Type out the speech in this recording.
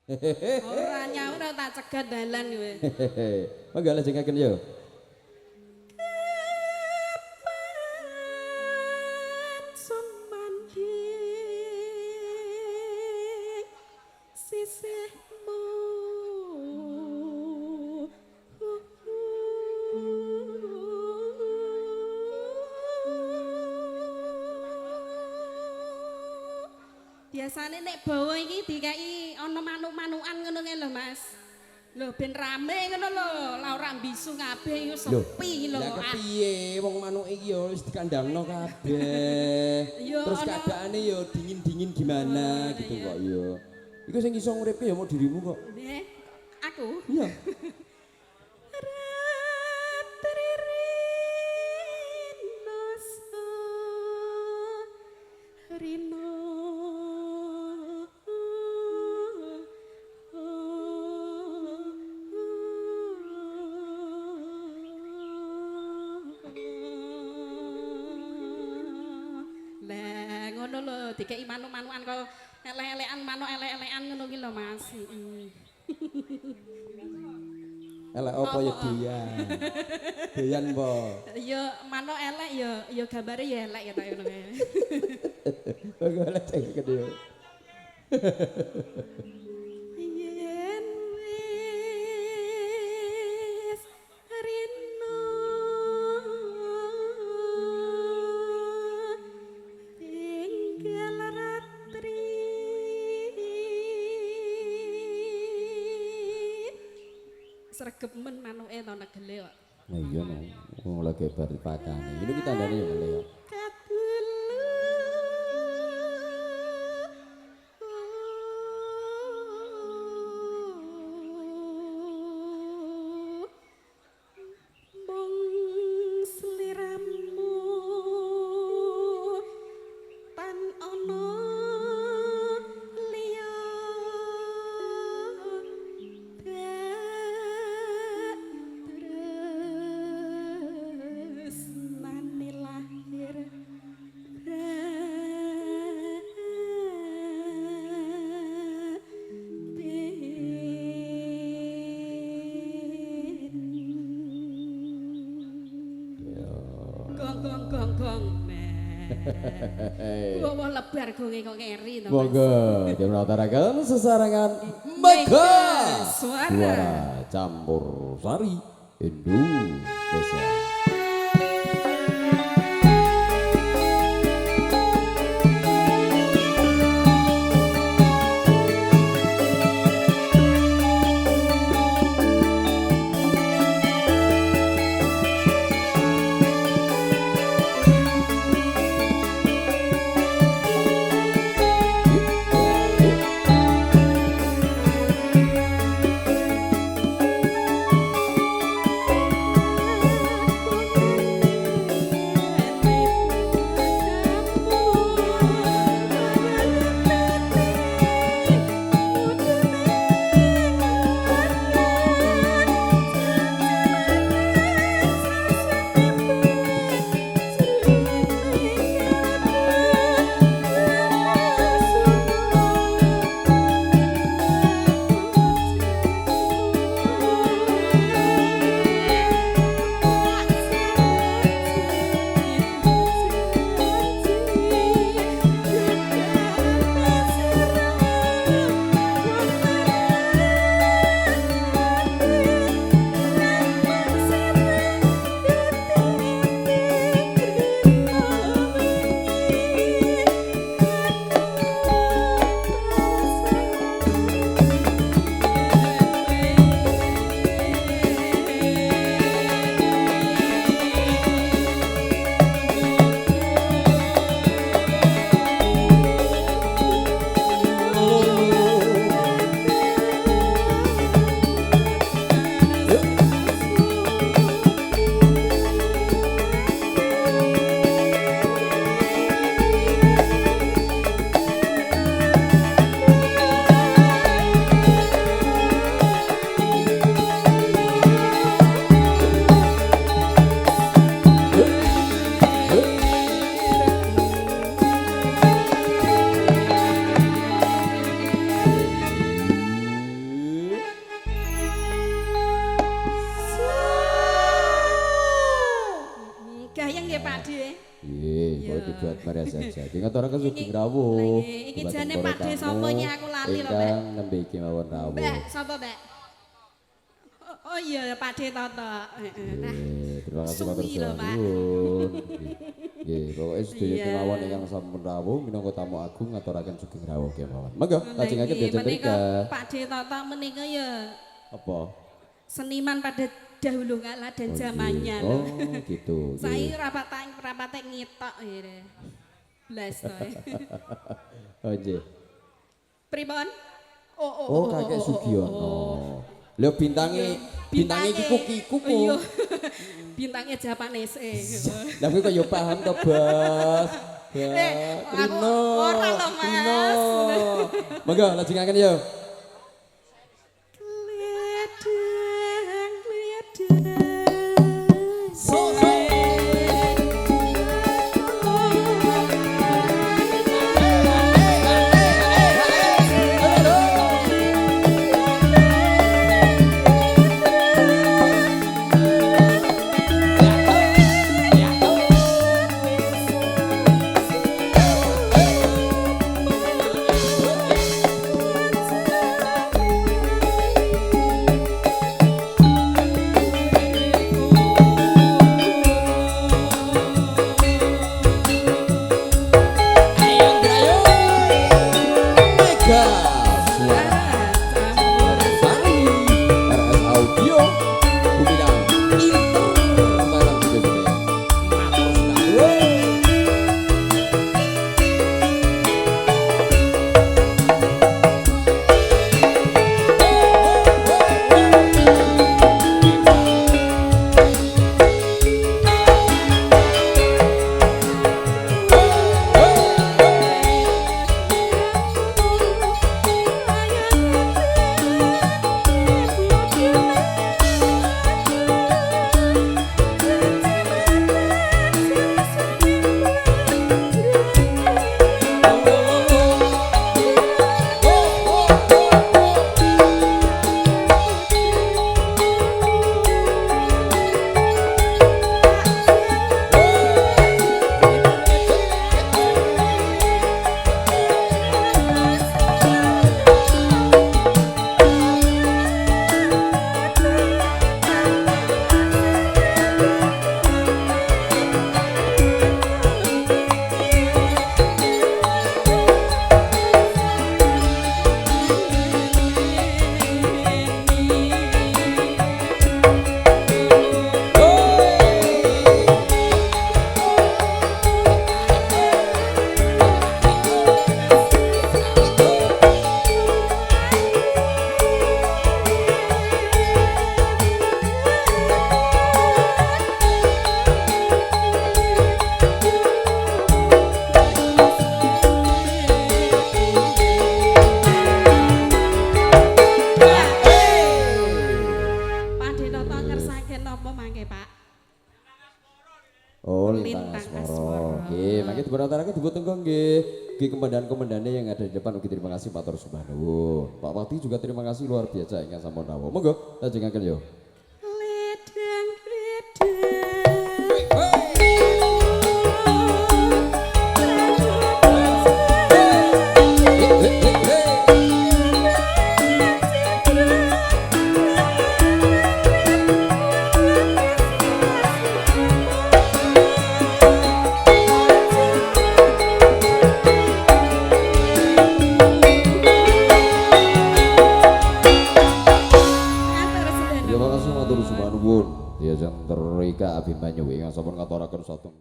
Ora nyaur tak cegat dalan kowe. Monggo lajengaken yo. Sisihmu biasane nek bawa iki dikai ana manuk-manukan ngono kae lho Mas. Lho ben rame ngono lho, la ora mbisu kabeh yo sepi lho. Lah kepiye wong manuk iki yo wis dikandangno kabeh. Terus keadaane yo dingin-dingin gimana gitu kok yo. Iku sing iso nguripke ya mau dirimu kok. Nggih. Aku. Iya. Rino lah ngono lho dikeki manuk-manukan kok elek-elekan manuk elek-elekan ngono ki lho Mas. Elek apa ya doyan. Doyan po. Ya manuk elek ya gambare ya elek ya tak ngono kae. Monggo lajengaken yo. Yen wis rino tinggal ratri sregep men manuke to negele kok. Nah iya no. Wong lagi bar pakane. Ini kita tandane yo ngene yo. Gong. Wah lebar gonge kok ngeri to. Monggo dimrawataraken sesarengan Mega Suara Campur Sari Indonesia. Aku buat Maria saja. Ngaturaken sugeng rawuh. Iki jane Pakde sapa iki aku lali lho, Mbak. Ingkang nembe iki mawon rawuh. Mbak, sapa, Mbak? Oh iya, Pakde Toto. Nah, terima kasih matur suwi lho, Pak. suwun. Nggih, pokoke sedaya kemawon ingkang sampun rawuh minangka tamu agung ngaturaken sugeng rawuh kemawon. Monggo lajengaken diajeng mrika. Pakde Toto menika ya Apa? seniman pada dahulu kala dan zamannya lho. Oh, gitu. Saya rapate ngitok ya. Blas to. Oh, nggih. Pripun? Oh, kakek Sugiono. Lho bintangnya iki kukiku kok. Iya. Bintangnya Japanese. Lah kowe kok ya paham to, Bos. Rino. Ora lho, Mas. Monggo lajengaken yo. Komandan-komandane yang ada di depan ugi terima kasih Matur Subhanahu. Pak Wati juga terima kasih luar biasa ingkang sampun rawuh. Monggo lajengaken yo. Terima kasih Matur Subhanahu. Dia Abimanyu ingkang sampun ngaturaken satu